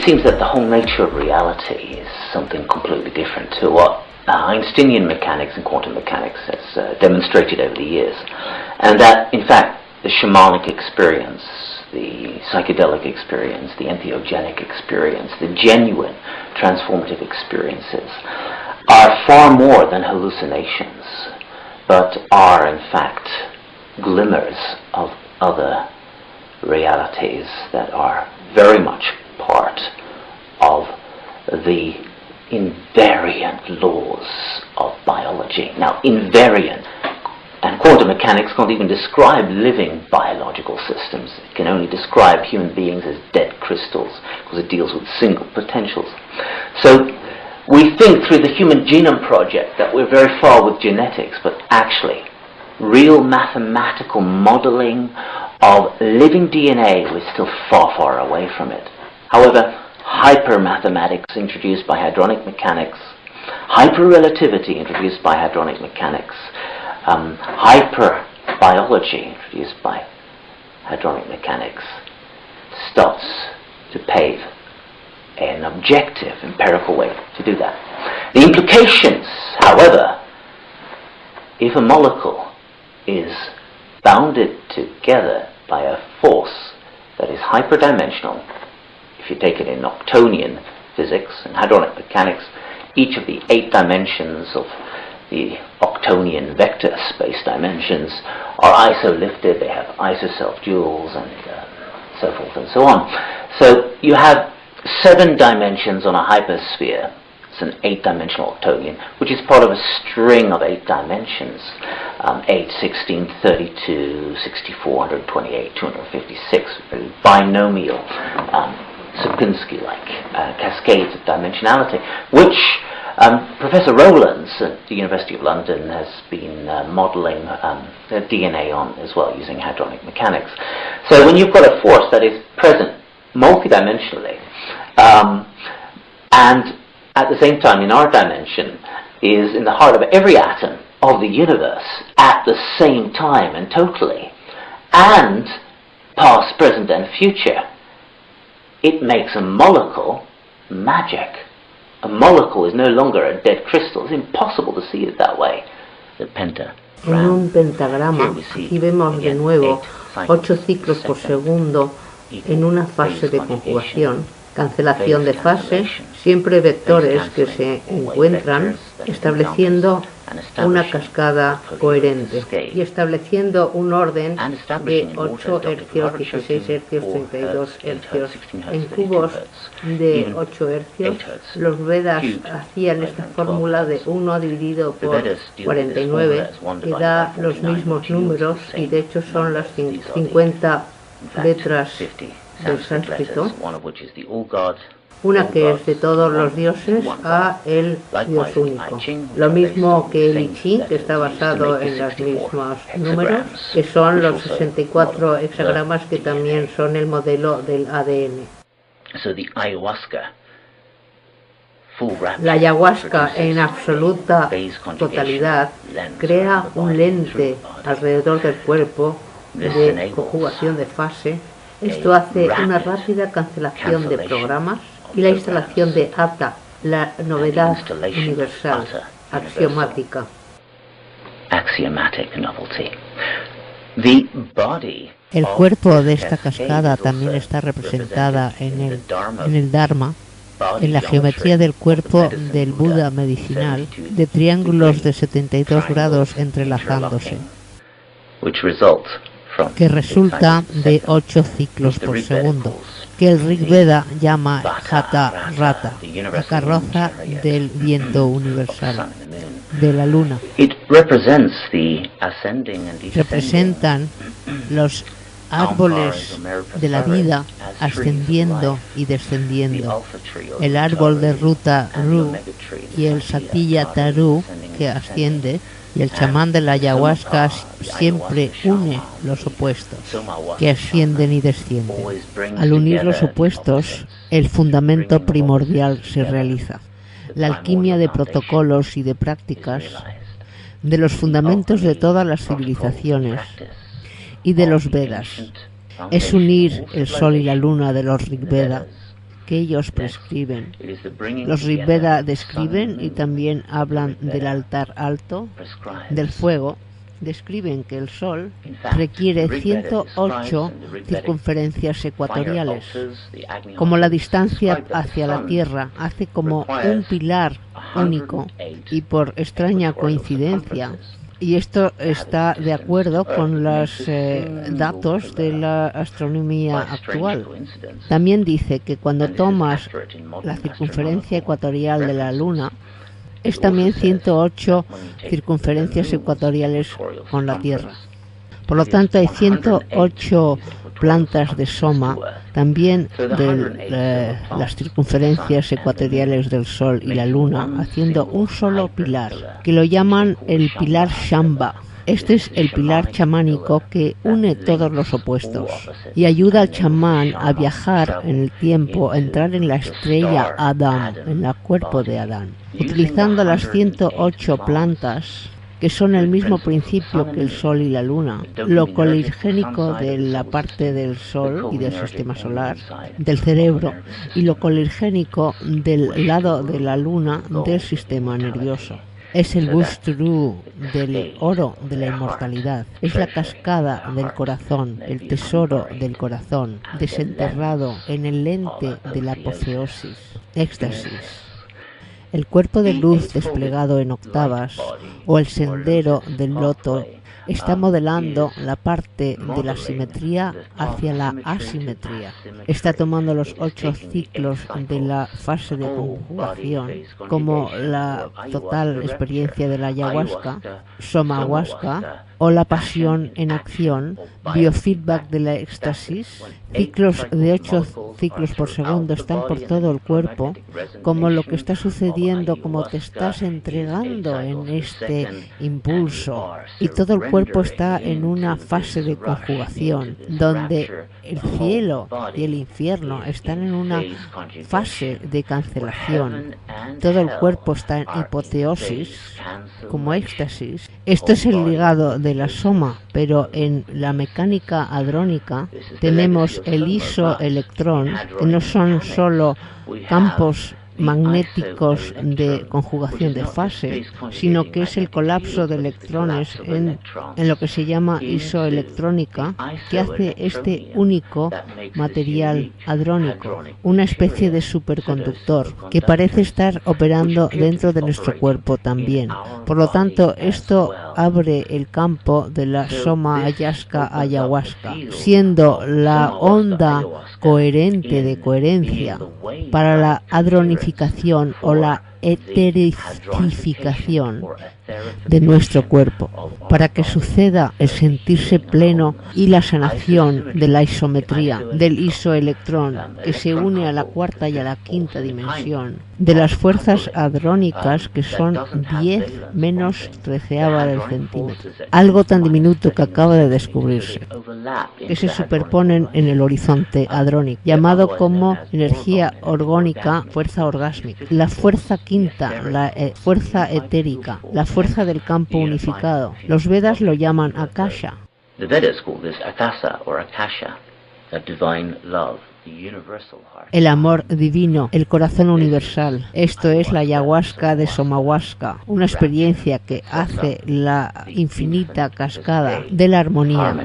it seems that the whole nature of reality is something completely different to what Einsteinian mechanics and quantum mechanics has demonstrated over the years. And that, in fact, the shamanic experience, the psychedelic experience, the entheogenic experience, the genuine transformative experiences are far more than hallucinations, but are in fact glimmers of other realities that are very much part of the invariant laws of biology. Now, invariant, and quantum mechanics can't even describe living biological systems. It can only describe human beings as dead crystals, because it deals with single potentials. So we think through the Human Genome Project that we're very far with genetics, but actually real mathematical modeling of living DNA, we're still far, far away from it. However, hypermathematics introduced by hadronic mechanics, hyperrelativity introduced by hadronic mechanics, hyperbiology introduced by hadronic mechanics starts to pave an objective, empirical way to do that. The implications, however, if a molecule is bounded together by a force that is hyperdimensional, if you take it in Newtonian physics and hadronic mechanics, each of the 8 dimensions of the Octonian vector space dimensions are iso-lifted, they have iso-self-duals and so forth and so on. So you have 7 dimensions on a hypersphere. It's an 8-dimensional Octonian, which is part of a string of 8 dimensions. 8, 16, 32, 64, 128, 256, binomial, Sierpinski-like cascades of dimensionality, which Professor Rowlands at the University of London has been modelling DNA on as well, using hadronic mechanics. So when you've got a force that is present multidimensionally, and at the same time in our dimension is in the heart of every atom of the universe at the same time and totally, and past, present and future, it makes a molecule magic. A molecule is no longer a dead crystal. It's impossible to see it that way. The pentagram. En un pentagrama, aquí vemos de nuevo 8 ciclos por segundo en una fase de conjugación, cancelación de fase, siempre vectores que se encuentran estableciendo una cascada coherente y estableciendo un orden de 8 hercios, 16 hercios, 32 hercios en cubos de 8 hercios. Los Vedas hacían esta fórmula de 1 dividido por 49, que da los mismos números, y de hecho son las 50 letras del sánscrito, una que es de todos los dioses a el dios único. Lo mismo que el I Ching, que está basado en los mismos números, que son los 64 hexagramas que también son el modelo del ADN. La ayahuasca en absoluta totalidad crea un lente alrededor del cuerpo de conjugación de fase. Esto hace una rápida cancelación de programas y la instalación de Ata, la novedad universal, axiomática. El cuerpo de esta cascada también está representada en el Dharma, en la geometría del cuerpo del Buda medicinal, de triángulos de 72 grados entrelazándose, que resulta de 8 ciclos por segundo, que el Rig Veda llama Hatha Rata, la carroza del viento universal, de la luna. Representan los árboles de la vida ascendiendo y descendiendo, el árbol de Ruta Ru y el Satya Taru que asciende, y el chamán de la ayahuasca siempre une los opuestos, que ascienden y descienden. Al unir los opuestos, el fundamento primordial se realiza. La alquimia de protocolos y de prácticas, de los fundamentos de todas las civilizaciones y de los Vedas, es unir el sol y la luna de los Rig Veda, que ellos prescriben. Los Rigveda describen y también hablan del altar alto, del fuego. Describen que el Sol requiere 108 circunferencias ecuatoriales. Como la distancia hacia la Tierra hace como un pilar único, y por extraña coincidencia, y esto está de acuerdo con los datos de la astronomía actual. También dice que cuando tomas la circunferencia ecuatorial de la Luna, es también 108 circunferencias ecuatoriales con la Tierra. Por lo tanto, hay 108 plantas de soma, también de las circunferencias ecuatoriales del Sol y la Luna, haciendo un solo pilar, que lo llaman el pilar Shamba. Este es el pilar chamánico que une todos los opuestos y ayuda al chamán a viajar en el tiempo, a entrar en la estrella Adán, en el cuerpo de Adán. Utilizando las 108 plantas, que son el mismo principio que el Sol y la Luna, lo coligénico de la parte del Sol y del sistema solar, del cerebro, y lo coligénico del lado de la Luna del sistema nervioso. Es el bustru del oro de la inmortalidad. Es la cascada del corazón, el tesoro del corazón, desenterrado en el lente de la apoteosis, éxtasis. El cuerpo de luz desplegado en octavas, o el sendero del loto, está modelando la parte de la simetría hacia la asimetría. Está tomando los 8 ciclos de la fase de conjugación, como la total experiencia de la ayahuasca, somahuasca, o la pasión en acción, biofeedback de la éxtasis. Ciclos de 8 ciclos por segundo están por todo el cuerpo, como lo que está sucediendo, como te estás entregando en este impulso. Y todo el cuerpo está en una fase de conjugación, donde el cielo y el infierno están en una fase de cancelación. Todo el cuerpo está en hipoteosis, como éxtasis. Esto es el ligado de la soma, pero en la mecánica hadrónica tenemos el isoelectrón, que no son solo campos magnéticos de conjugación de fase, sino que es el colapso de electrones en lo que se llama isoelectrónica, que hace este único material hadrónico, una especie de superconductor que parece estar operando dentro de nuestro cuerpo también. Por lo tanto, esto abre el campo de la soma ayahuasca, siendo la onda coherente de coherencia para la hadronificación o la eterificación de nuestro cuerpo, para que suceda el sentirse pleno y la sanación de la isometría, del isoelectrón, que se une a la cuarta y a la quinta dimensión, de las fuerzas hadrónicas, que son 10 menos 13ava del centímetro, algo tan diminuto que acaba de descubrirse, que se superponen en el horizonte hadrónico, llamado como energía orgónica, fuerza orgásmica, la fuerza quinta, la fuerza etérica, la fuerza del campo unificado. Los Vedas lo llaman Akasha. The Vedas call this Akasa or Akasha, a divine love, the universal heart. El amor divino, el corazón universal. Esto es la ayahuasca de somahuasca, una experiencia que hace la infinita cascada de la armonía.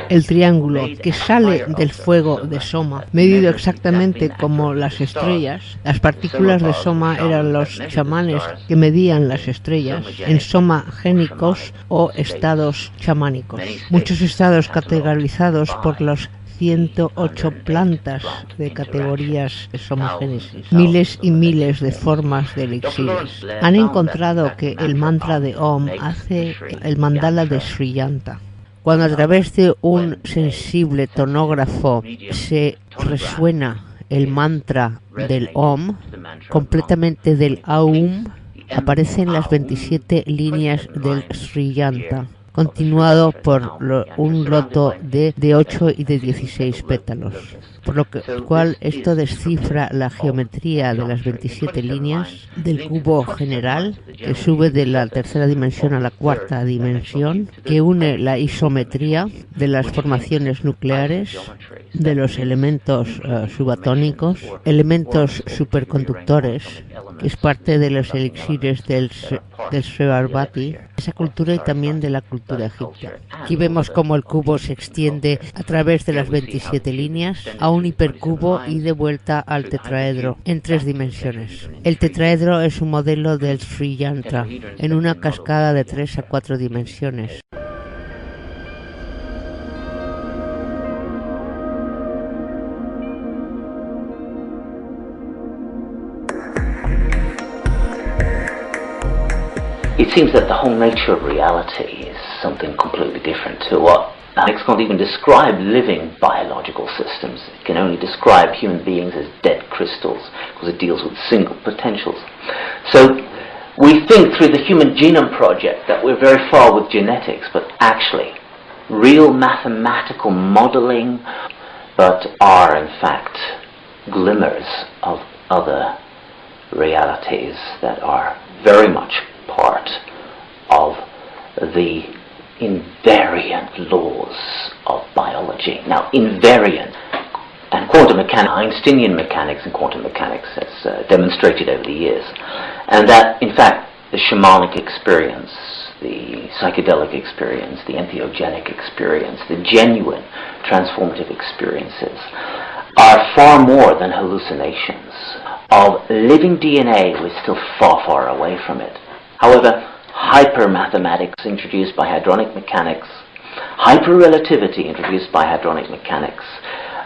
El triángulo que sale del fuego de soma, medido exactamente como las estrellas. Las partículas de soma eran los chamanes que medían las estrellas en soma génicos o estados chamánicos. Muchos estados categorizados por los 108 plantas de categorías de somogénesis, miles y miles de formas de elixires. Han encontrado que el mantra de Om hace el mandala de Sriyanta. Cuando a través de un sensible tonógrafo se resuena el mantra del Om, completamente del Aum, aparecen las 27 líneas del Sriyanta, continuado por un loto de 8 y de 16 pétalos. por lo cual esto descifra la geometría de las 27 líneas del cubo general, que sube de la tercera dimensión a la cuarta dimensión, que une la isometría de las formaciones nucleares, de los elementos subatónicos, elementos superconductores, que es parte de los elixires del Srebarbati, esa cultura, y también de la cultura egipcia. Aquí vemos cómo el cubo se extiende a través de las 27 líneas a un hipercubo y de vuelta al tetraedro en 3 dimensiones. El tetraedro es un modelo del Sri Yantra en una cascada de 3 a 4 dimensiones. It seems that the whole nature of reality is something completely different to what mechanics can't even describe living biological systems. It can only describe human beings as dead crystals because it deals with single potentials. So we think through the Human Genome Project that we're very far with genetics, but actually real mathematical modeling, but are in fact glimmers of other realities that are very much part of the invariant laws of biology. Now, invariant and quantum mechanics, Einsteinian mechanics and quantum mechanics has demonstrated over the years, and that, in fact, the shamanic experience, the psychedelic experience, the entheogenic experience, the genuine transformative experiences are far more than hallucinations. Of living DNA, we're still far, far away from it. However, hypermathematics introduced by hadronic mechanics, hyperrelativity introduced by hadronic mechanics,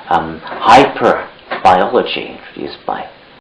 hyperbiology introduced by